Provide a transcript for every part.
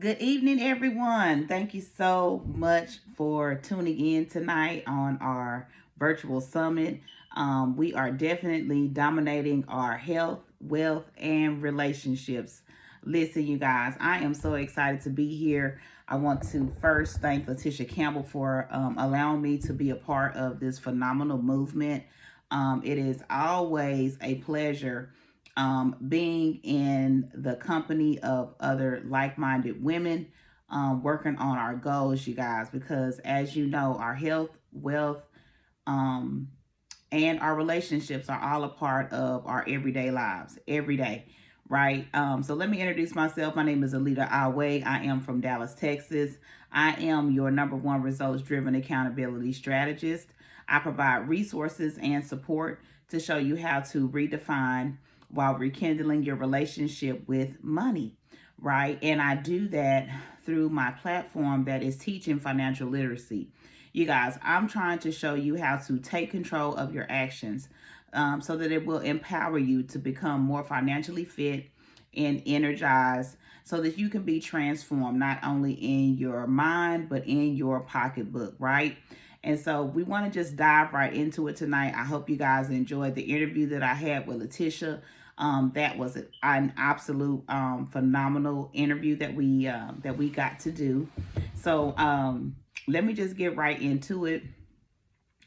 Good evening, everyone. Thank you so much for tuning in tonight on our virtual summit. We are definitely dominating our health, wealth, and relationships. Listen, you guys, I am so excited to be here. I want to first thank Leticia Campbell for allowing me to be a part of this phenomenal movement. It is always a pleasure being in the company of other like-minded women, working on our goals, you guys, because as you know, our health, wealth, um, and our relationships are all a part of our everyday lives, every day, right? So let me introduce myself. My name is Alida On. I am from Dallas, Texas. I am your number one results-driven accountability strategist. I provide resources and support to show you how to redefine while rekindling your relationship with money, right? And I do that through my platform that is teaching financial literacy. You guys, I'm trying to show you how to take control of your actions so that it will empower you to become more financially fit and energized so that you can be transformed not only in your mind but in your pocketbook, right? And so we want to just dive right into it tonight. I hope you guys enjoyed the interview that I had with Leticia. That was an absolute phenomenal interview that we got to do. So let me just get right into it.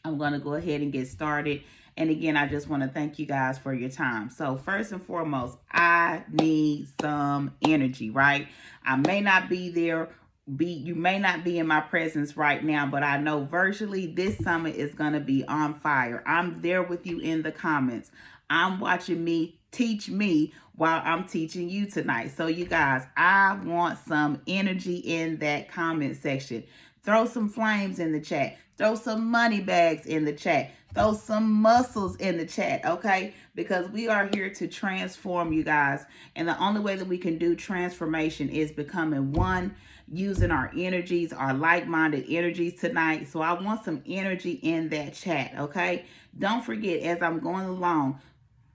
I'm going to go ahead and get started. And again, I just want to thank you guys for your time. So first and foremost, I need some energy, right? I may not be there. You may not be in my presence right now, but I know virtually this summit is going to be on fire. I'm there with you in the comments. I'm watching me teach me while I'm teaching you tonight. So you guys, I want some energy in that comment section. Throw some flames in the chat. Throw some money bags in the chat. Throw some muscles in the chat, okay? Because we are here to transform, you guys. And the only way that we can do transformation is becoming one, using our energies, our like-minded energies tonight. So I want some energy in that chat, okay? Don't forget, as I'm going along,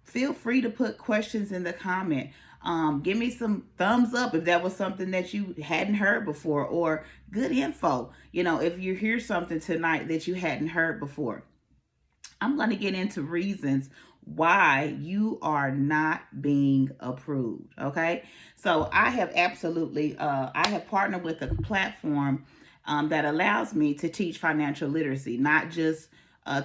feel free to put questions in the comment. Give me some thumbs up if that was something that you hadn't heard before, or good info. You know, if you hear something tonight that you hadn't heard before. I'm going to get into reasons why you are not being approved. Okay. So I have I have partnered with a platform that allows me to teach financial literacy, not just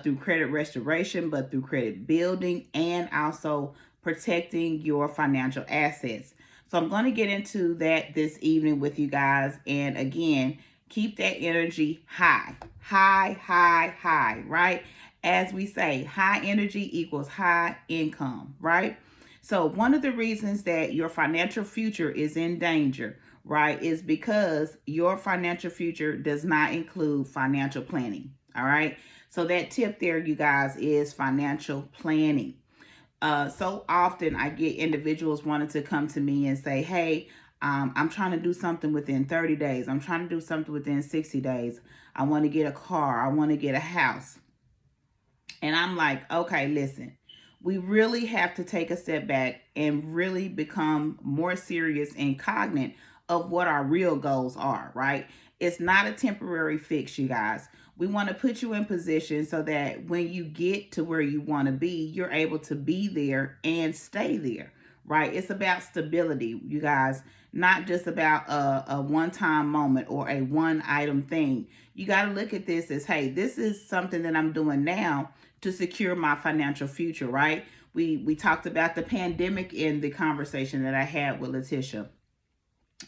through credit restoration, but through credit building and also protecting your financial assets. So I'm going to get into that this evening with you guys. And again, keep that energy high, high, high, high, right? As we say, high energy equals high income, right? So one of the reasons that your financial future is in danger, right, is because your financial future does not include financial planning. All right. So that tip there, you guys, is financial planning. So often I get individuals wanting to come to me and say, hey, I'm trying to do something within 30 days. I'm trying to do something within 60 days. I want to get a car. I want to get a house. And I'm like, okay, listen, we really have to take a step back and really become more serious and cognizant of what our real goals are, right? It's not a temporary fix, you guys. We want to put you in position so that when you get to where you want to be, you're able to be there and stay there, right? It's about stability, you guys, not just about a one-time moment or a one-item thing. You got to look at this as, hey, this is something that I'm doing now to secure my financial future, right? We talked about the pandemic in the conversation that I had with Leticia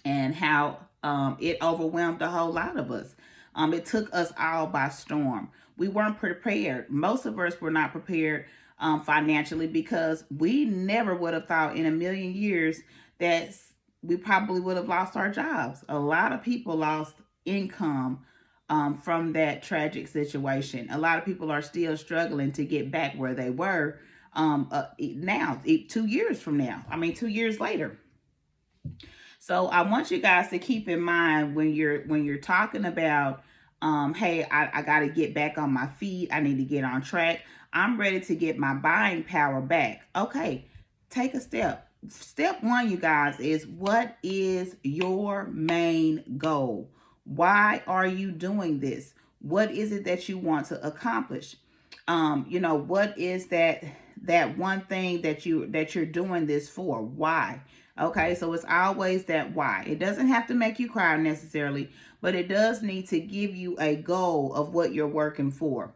and how it overwhelmed a whole lot of us. It took us all by storm. We weren't prepared. Most of us were not prepared financially because we never would have thought in a million years that we probably would have lost our jobs. A lot of people lost income from that tragic situation. A lot of people are still struggling to get back where they were now, 2 years from now. 2 years later. So I want you guys to keep in mind when you're talking about, hey, I got to get back on my feet. I need to get on track. I'm ready to get my buying power back. Okay, take a step. step one, you guys, is what is your main goal? Why are you doing this? What is it that you want to accomplish? What is that one thing that you're doing this for? Why? Okay, so it's always that why. It doesn't have to make you cry necessarily, but it does need to give you a goal of what you're working for.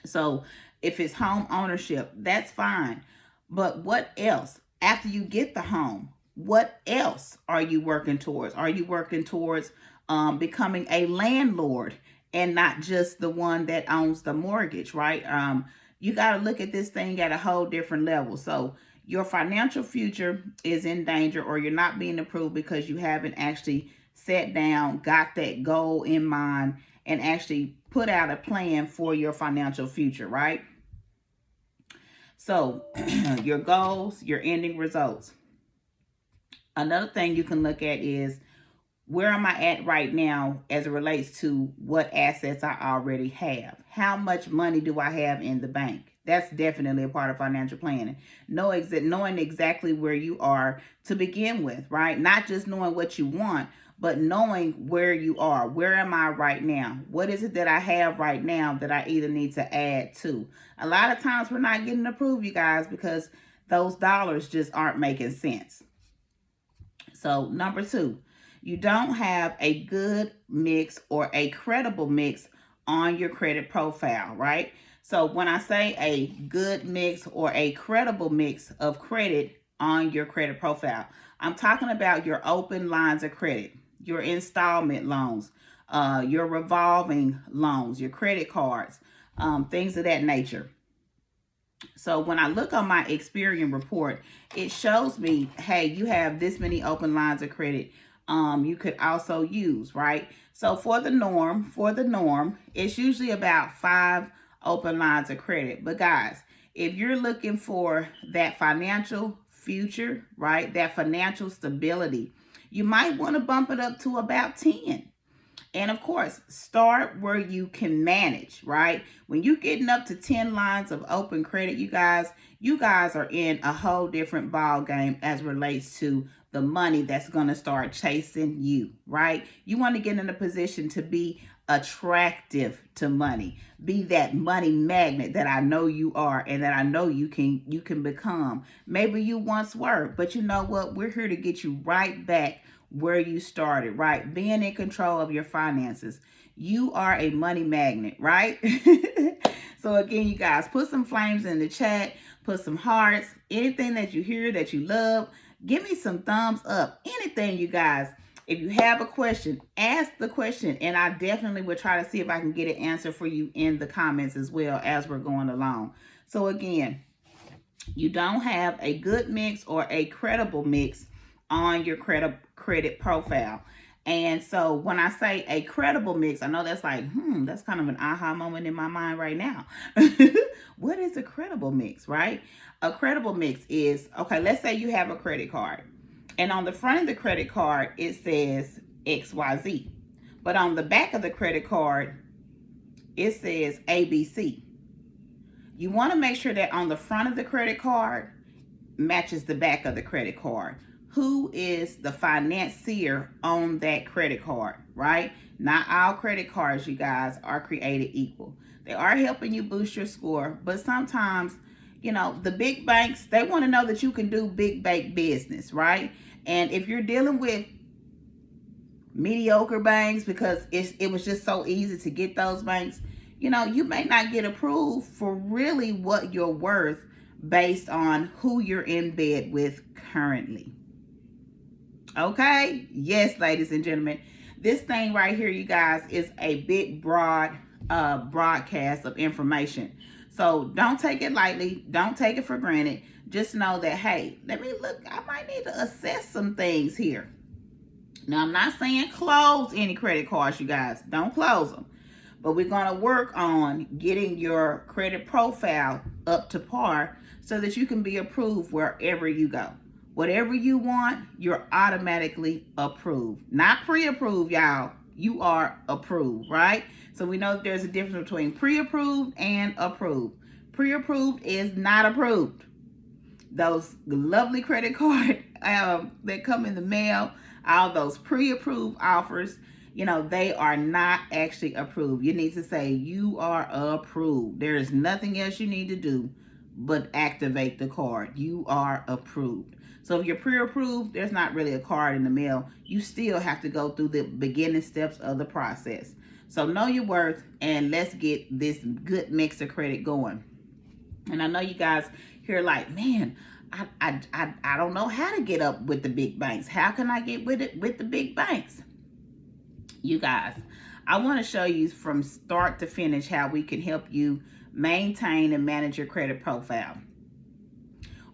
So if it's home ownership, that's fine. But what else? After you get the home, what else are you working towards? Are you working towards becoming a landlord and not just the one that owns the mortgage, right? You got to look at this thing at a whole different level. So your financial future is in danger, or you're not being approved because you haven't actually sat down, got that goal in mind, and actually put out a plan for your financial future, right? So your goals, your ending results. Another thing you can look at is, where am I at right now as it relates to what assets I already have? How much money do I have in the bank? That's definitely a part of financial planning. Knowing exactly where you are to begin with, right? Not just knowing what you want, but knowing where you are. Where am I right now? What is it that I have right now that I either need to add to? A lot of times we're not getting approved, you guys, because those dollars just aren't making sense. So number two, you don't have a good mix or a credible mix on your credit profile, right? So when I say a good mix or a credible mix of credit on your credit profile, I'm talking about your open lines of credit, your installment loans, your revolving loans, your credit cards, things of that nature. So when I look on my Experian report, it shows me, hey, you have this many open lines of credit. You could also use, right? So for the norm, it's usually about 5 open lines of credit. But guys, if you're looking for that financial future, right, that financial stability, you might want to bump it up to about 10. And of course, start where you can manage, right? When you're getting up to 10 lines of open credit, you guys are in a whole different ball game as relates to the money that's going to start chasing you, right? You want to get in a position to be attractive to money. Be that money magnet that I know you are and that I know you can become. Maybe you once were, but you know what? We're here to get you right back where you started, right? Being in control of your finances. You are a money magnet, right? So again, you guys, put some flames in the chat, put some hearts, anything that you hear that you love, give me some thumbs up, anything, you guys. If you have a question, ask the question, and I definitely will try to see if I can get an answer for you in the comments as well as we're going along. So again, you don't have a good mix or a credible mix on your credit profile. And so when I say a credible mix, I know that's like, that's kind of an aha moment in my mind right now. What is a credible mix, right? A credible mix is, okay, let's say you have a credit card. And on the front of the credit card, it says XYZ. But on the back of the credit card, it says ABC. You want to make sure that on the front of the credit card matches the back of the credit card. Who is the financier on that credit card, right? Not all credit cards, you guys, are created equal. They are helping you boost your score, but sometimes, the big banks, they want to know that you can do big bank business, right? And if you're dealing with mediocre banks, because it was just so easy to get those banks, you may not get approved for really what you're worth based on who you're in bed with currently. Okay? Yes, ladies and gentlemen. This thing right here, you guys, is a big, broad broadcast of information. So don't take it lightly. Don't take it for granted. Just know that, hey, let me look. I might need to assess some things here. Now, I'm not saying close any credit cards, you guys. Don't close them. But we're going to work on getting your credit profile up to par so that you can be approved wherever you go. Whatever you want, you're automatically approved. Not pre-approved, y'all. You are approved, right? So we know that there's a difference between pre-approved and approved. Pre-approved is not approved. those lovely credit card that come in the mail, all those pre-approved offers, they are not actually approved. You need to say you are approved. There is nothing else you need to do but activate the card. You are approved. So if you're pre-approved, there's not really a card in the mail. You still have to go through the beginning steps of the process. So know your worth, and let's get this good mix of credit going. And I know you guys here like, man, I don't know how to get up with the big banks. How can I get with it with the big banks? You guys, I want to show you from start to finish how we can help you maintain and manage your credit profile.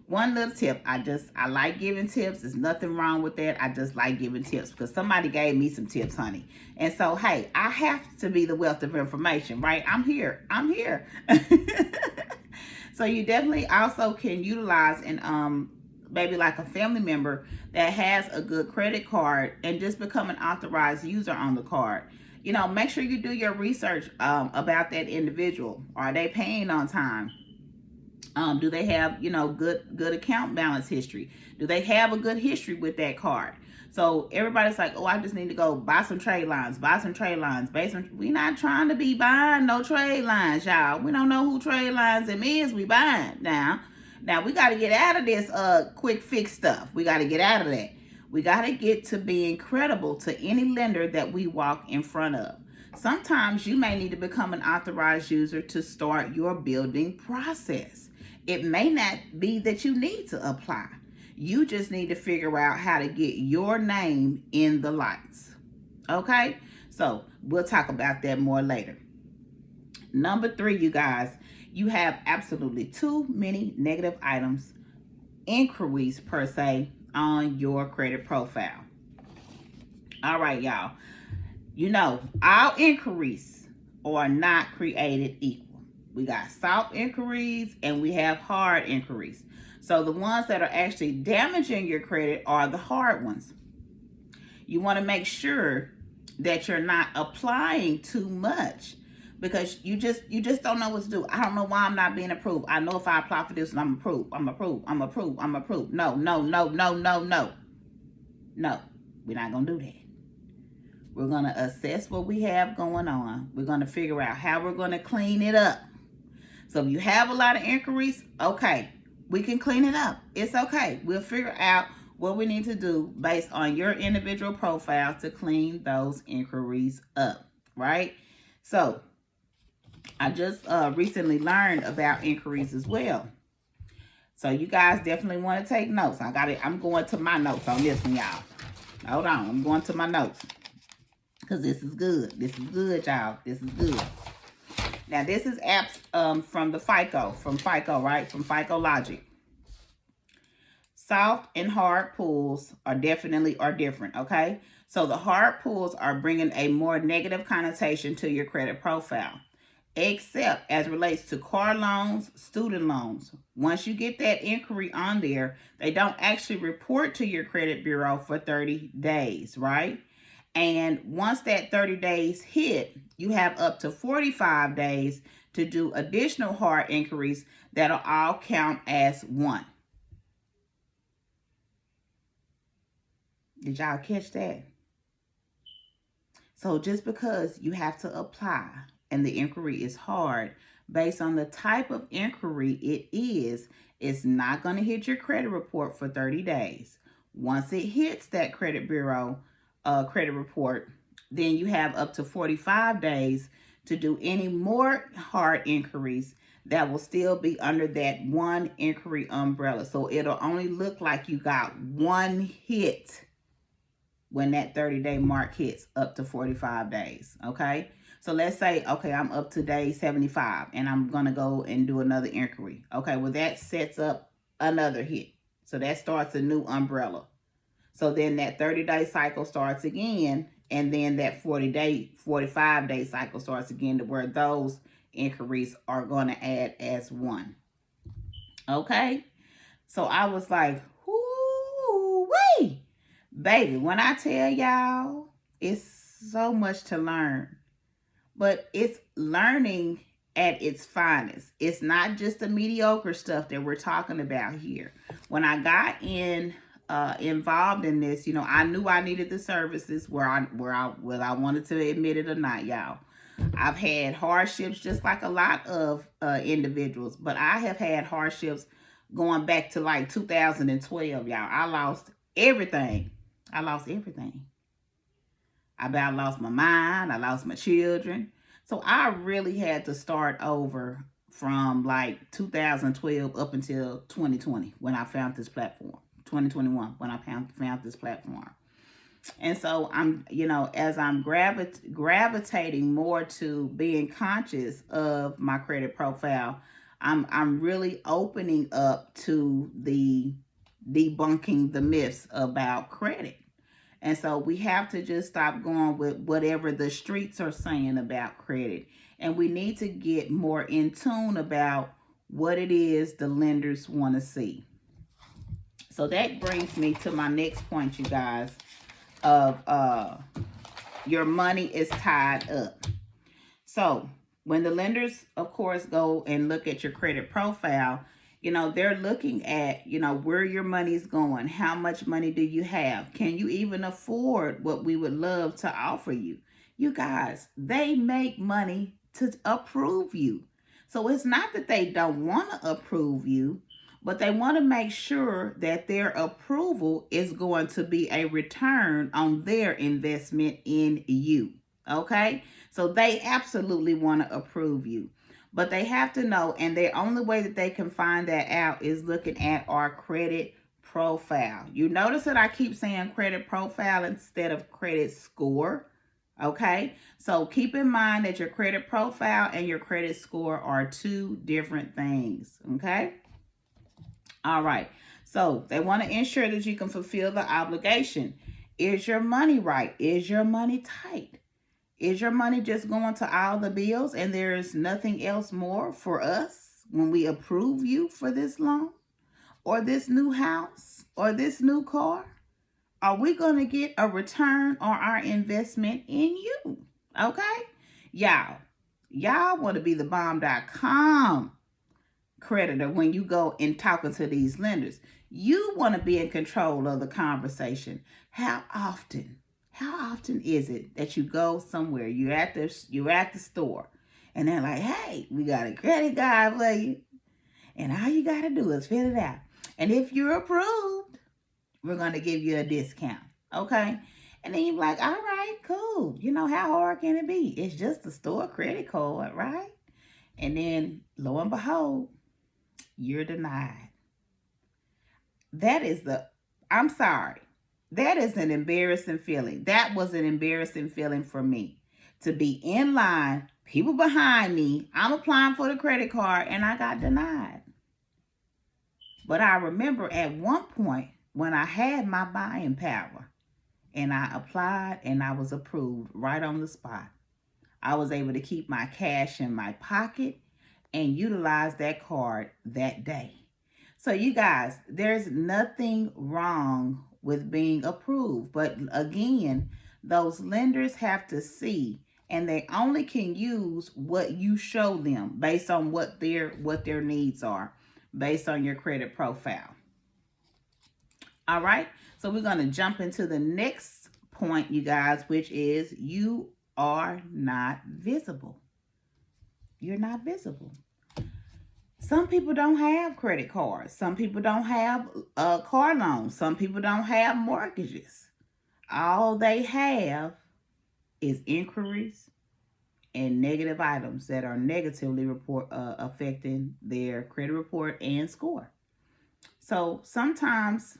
One little tip, I like giving tips. There's nothing wrong with that. I just like giving tips because somebody gave me some tips, honey. And so, hey, I have to be the wealth of information, right? I'm here. So you definitely also can utilize and maybe like a family member that has a good credit card and just become an authorized user on the card. Make sure you do your research about that individual. Are they paying on time? Do they have, good account balance history? Do they have a good history with that card? So everybody's like, oh, I just need to go buy some trade lines. We're not trying to be buying no trade lines, y'all. We don't know who trade lines them is. We buying now. Now we got to get out of this quick fix stuff. We got to get out of that. We got to get to being credible to any lender that we walk in front of. Sometimes you may need to become an authorized user to start your building process. It may not be that you need to apply. You just need to figure out how to get your name in the lights. Okay? So we'll talk about that more later. Number 3, you guys, you have absolutely too many negative items, inquiries per se, on your credit profile. All right, y'all. All inquiries are not created equal. We got soft inquiries and we have hard inquiries. So the ones that are actually damaging your credit are the hard ones. You want to make sure that you're not applying too much because you just don't know what to do. I don't know why I'm not being approved. I know if I apply for this, I'm approved. I'm approved. No. No, we're not going to do that. We're going to assess what we have going on. We're going to figure out how we're going to clean it up. So if you have a lot of inquiries, okay, we can clean it up. It's okay. We'll figure out what we need to do based on your individual profile to clean those inquiries up, right? So I just recently learned about inquiries as well. So you guys definitely want to take notes. I'm going to my notes on this one, y'all. Hold on. I'm going to my notes. Because this is good. This is good, y'all. This is good. Now, this is apps from FICO, right? From FICO Logic. Soft and hard pulls are different, okay? So the hard pulls are bringing a more negative connotation to your credit profile, except as relates to car loans, student loans. Once you get that inquiry on there, they don't actually report to your credit bureau for 30 days, right? And once that 30 days hit, you have up to 45 days to do additional hard inquiries that'll all count as one. Did y'all catch that? So just because you have to apply and the inquiry is hard, based on the type of inquiry it is, it's not going to hit your credit report for 30 days. Once it hits that credit bureau credit report, then you have up to 45 days to do any more hard inquiries that will still be under that one inquiry umbrella. So it'll only look like you got one hit when that 30-day mark hits up to 45 days, okay? So let's say, okay, I'm up to day 75 and I'm going to go and do another inquiry. Okay, well, that sets up another hit. So that starts a new umbrella. So then that 30-day cycle starts again, and then that 45-day cycle starts again, to where those inquiries are going to add as one. Okay? So I was like, whoo-wee! Baby, when I tell y'all, it's so much to learn. But it's learning at its finest. It's not just the mediocre stuff that we're talking about here. When I got involved in this, you know, I knew I needed the services, whether I wanted to admit it or not, y'all. I've had hardships just like a lot of individuals, but I have had hardships going back to like 2012, y'all. I lost everything. I lost everything. I about lost my mind. I lost my children. So I really had to start over from like 2012 up until 2020 when I found this platform. 2021 when I found this platform. And so I'm, you know, as I'm gravitating more to being conscious of my credit profile, I'm really opening up to the debunking the myths about credit. And so we have to just stop going with whatever the streets are saying about credit. And we need to get more in tune about what it is the lenders want to see. So that brings me to my next point, you guys, of your money is tied up. So when the lenders, of course, go and look at your credit profile, you know, they're looking at, you know, where your money's going. How much money do you have? Can you even afford what we would love to offer you? You guys, they make money to approve you. So it's not that they don't want to approve you, but they want to make sure that their approval is going to be a return on their investment in you. Okay? So they absolutely want to approve you. But they have to know, and the only way that they can find that out is looking at our credit profile. You notice that I keep saying credit profile instead of credit score. Okay? So keep in mind that your credit profile and your credit score are two different things. Okay? All right. So they want to ensure that you can fulfill the obligation. Is your money right? Is your money tight? Is your money just going to all the bills and there is nothing else more for us when we approve you for this loan or this new house or this new car? Are we going to get a return on our investment in you? Okay? Y'all want to be the bomb.com creditor when you go and talking to these lenders. You want to be in control of the conversation. How often is it that you go somewhere, you're at the store, and they're like, hey, we got a credit card for you, and all you got to do is fill it out, and if you're approved, we're going to give you a discount. Okay? And then you're like, all right, cool. You know, how hard can it be? It's just a store credit card, right? And then lo and behold, you're denied. I'm sorry. That is an embarrassing feeling. That was an embarrassing feeling for me. To be in line, people behind me, I'm applying for the credit card, and I got denied. But I remember at one point when I had my buying power, and I applied and I was approved right on the spot. I was able to keep my cash in my pocket and utilize that card that day. So you guys, there's nothing wrong with being approved. But again, those lenders have to see, and they only can use what you show them based on what their needs are, based on your credit profile. All right. So we're going to jump into the next point, you guys, which is you are not visible. You're not visible. Some people don't have credit cards. Some people don't have car loans. Some people don't have mortgages. All they have is inquiries and negative items that are negatively affecting their credit report and score. So sometimes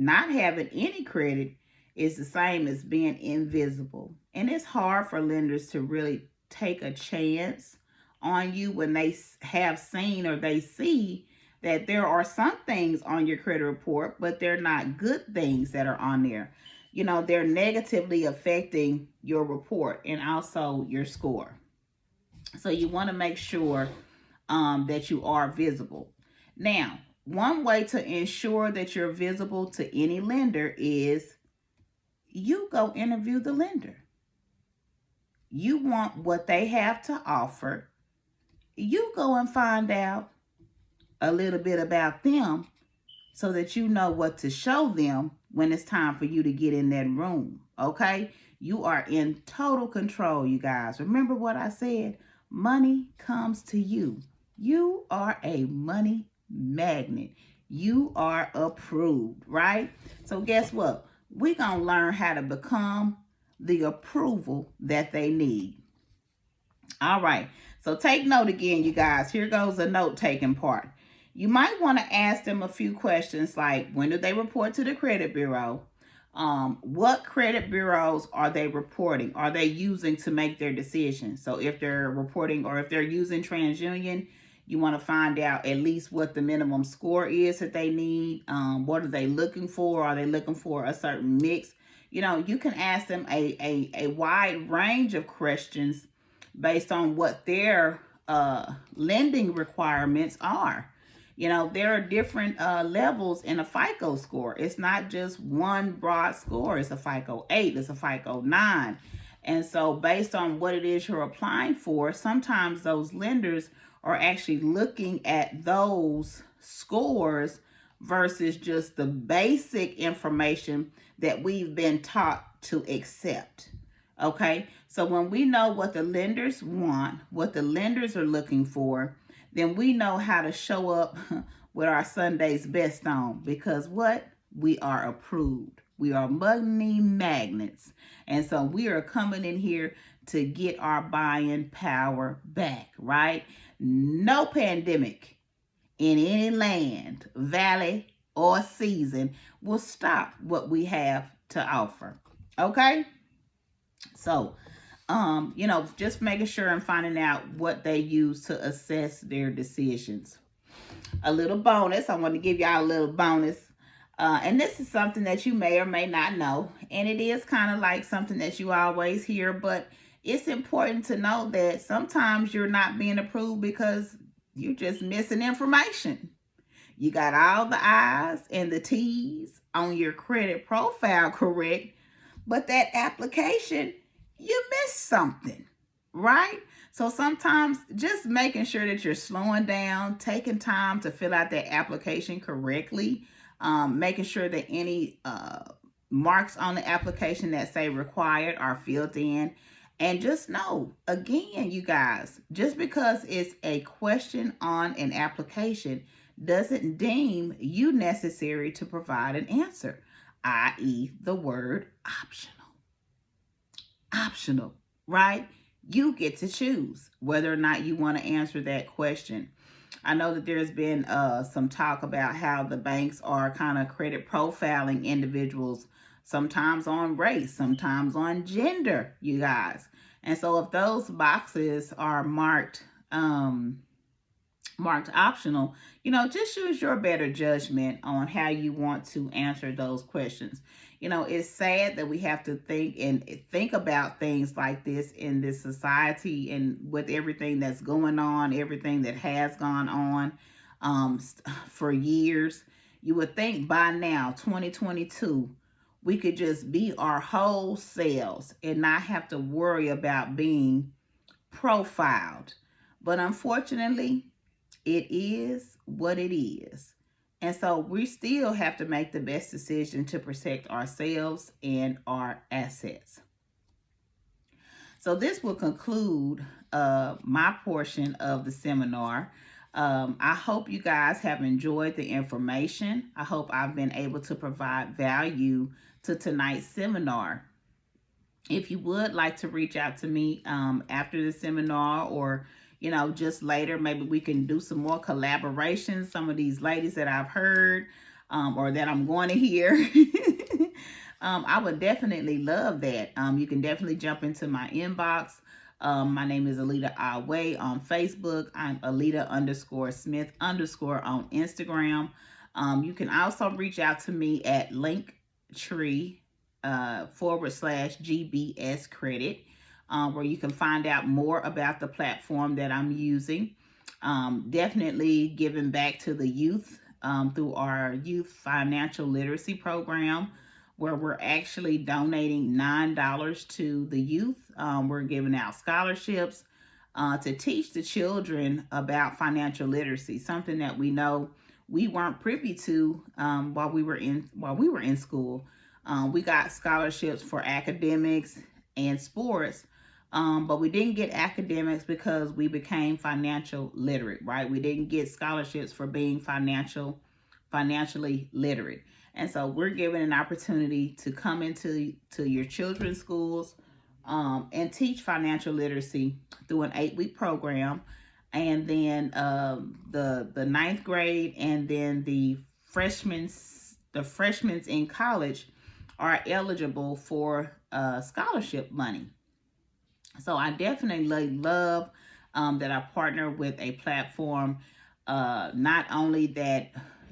not having any credit is the same as being invisible. And it's hard for lenders to really take a chance on you when they have seen or they see that there are some things on your credit report, but they're not good things that are on there. You know, they're negatively affecting your report and also your score. So you want to make sure that you are visible. Now, one way to ensure that you're visible to any lender is you go interview the lender. You want what they have to offer, you go and find out a little bit about them so that you know what to show them when it's time for you to get in that room. Okay? You are in total control, you guys. Remember what I said? Money comes to you. You are a money magnet. You are approved, right? So guess what? We're going to learn how to become the approval that they need. All right. So take note again, you guys. Here goes the note-taking part. You might want to ask them a few questions like, when do they report to the credit bureau? What credit bureaus are they reporting? Are they using to make their decisions? So if they're reporting or if they're using TransUnion, you want to find out at least what the minimum score is that they need. What are they looking for? Are they looking for a certain mix? You know, you can ask them a wide range of questions based on what their lending requirements are. You know, there are different levels in a FICO score. It's not just one broad score. It's a FICO 8, it's a FICO 9. And so based on what it is you're applying for, sometimes those lenders are actually looking at those scores versus just the basic information that we've been taught to accept. Okay, so when we know what the lenders want, what the lenders are looking for, then we know how to show up with our Sunday's best on, because what? We are approved. We are money magnets. And so we are coming in here to get our buying power back, right? No pandemic in any land, valley, or season will stop what we have to offer. Okay? So, you know, just making sure and finding out what they use to assess their decisions. A little bonus. I want to give y'all a little bonus. And this is something that you may or may not know. And it is kind of like something that you always hear, but it's important to know that sometimes you're not being approved because you're just missing information. You got all the I's and the T's on your credit profile correct, but that application, you missed something, right? So sometimes just making sure that you're slowing down, taking time to fill out that application correctly, making sure that any marks on the application that say required are filled in. And just know, again, you guys, just because it's a question on an application doesn't deem you necessary to provide an answer, i.e. the word optional. Optional, right? You get to choose whether or not you want to answer that question. I know that there's been some talk about how the banks are kind of credit profiling individuals, sometimes on race, sometimes on gender, you guys. And so if those boxes are marked optional, you know, just use your better judgment on how you want to answer those questions. You know, it's sad that we have to think about things like this in this society, and with everything that's going on, everything that has gone on for years. You would think by now, 2022, we could just be our whole selves and not have to worry about being profiled. But unfortunately, it is what it is. And so we still have to make the best decision to protect ourselves and our assets. So this will conclude my portion of the seminar. I hope you guys have enjoyed the information. I hope I've been able to provide value to tonight's seminar. If you would like to reach out to me after the seminar, or you know, just later, maybe we can do some more collaborations. Some of these ladies that I've heard or that I'm going to hear, I would definitely love that. You can definitely jump into my inbox. My name is Alida On on Facebook. I'm Alida_Smith_ on Instagram. You can also reach out to me at Linktree /GBS credit. Where you can find out more about the platform that I'm using. Definitely giving back to the youth through our youth financial literacy program, where we're actually donating $9 to the youth. We're giving out scholarships. to teach the children about financial literacy, something that we know we weren't privy to while we were in school. We got scholarships for academics and sports, but we didn't get academics because we became financial literate, right? We didn't get scholarships for being financially literate. And so we're given an opportunity to come into your children's schools and teach financial literacy through an 8-week program. And then the ninth grade and then the freshmen in college are eligible for scholarship money. So I definitely love that I partner with a platform not only that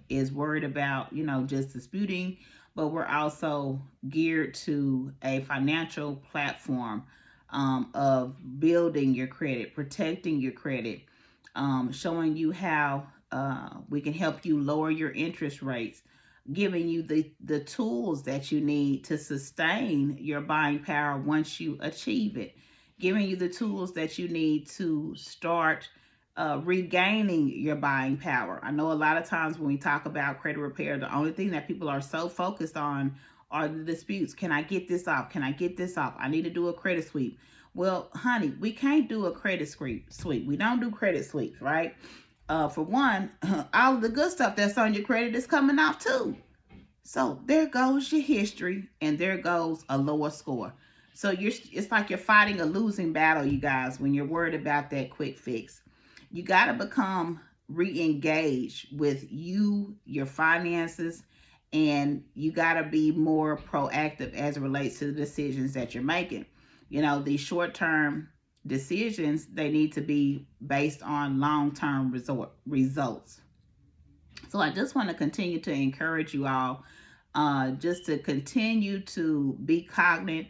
is worried about, just disputing, but we're also geared to a financial platform of building your credit, protecting your credit, showing you how we can help you lower your interest rates, giving you the tools that you need to sustain your buying power once you achieve it, giving you the tools that you need to start regaining your buying power. I know a lot of times when we talk about credit repair, the only thing that people are so focused on are the disputes. Can I get this off? Can I get this off? I need to do a credit sweep. Well, honey, we can't do a credit sweep. We don't do credit sweeps, right? For one, all of the good stuff that's on your credit is coming off too. So there goes your history, and there goes a lower score. So it's like you're fighting a losing battle, you guys, when you're worried about that quick fix. You got to become re-engaged with your finances, and you got to be more proactive as it relates to the decisions that you're making. These short-term decisions, they need to be based on long-term results. So I just want to continue to encourage you all just to continue to be cognizant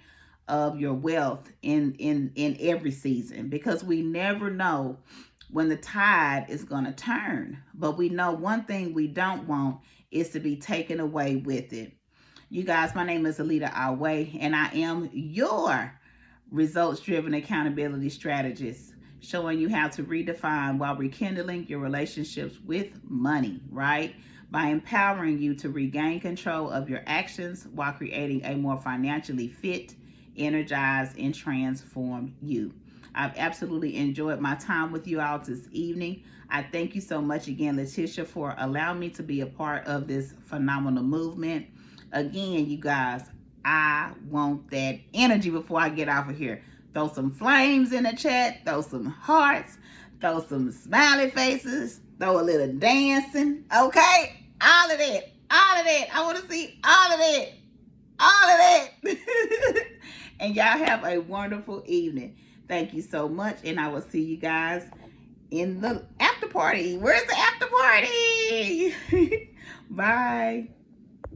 of your wealth in every season, because we never know when the tide is going to turn. But we know one thing we don't want is to be taken away with it. You guys, my name is Alida On, and I am your results-driven accountability strategist, showing you how to redefine while rekindling your relationships with money, right? By empowering you to regain control of your actions while creating a more financially fit, energized, and transformed you. I've absolutely enjoyed my time with you all this evening. I thank you so much again, Leticia, for allowing me to be a part of this phenomenal movement. Again, you guys, I want that energy before I get off of here. Throw some flames in the chat, throw some hearts, throw some smiley faces, throw a little dancing, okay? All of that. I want to see all of that. And y'all have a wonderful evening. Thank you so much, and I will see you guys in the after party. Where's the after party? Bye.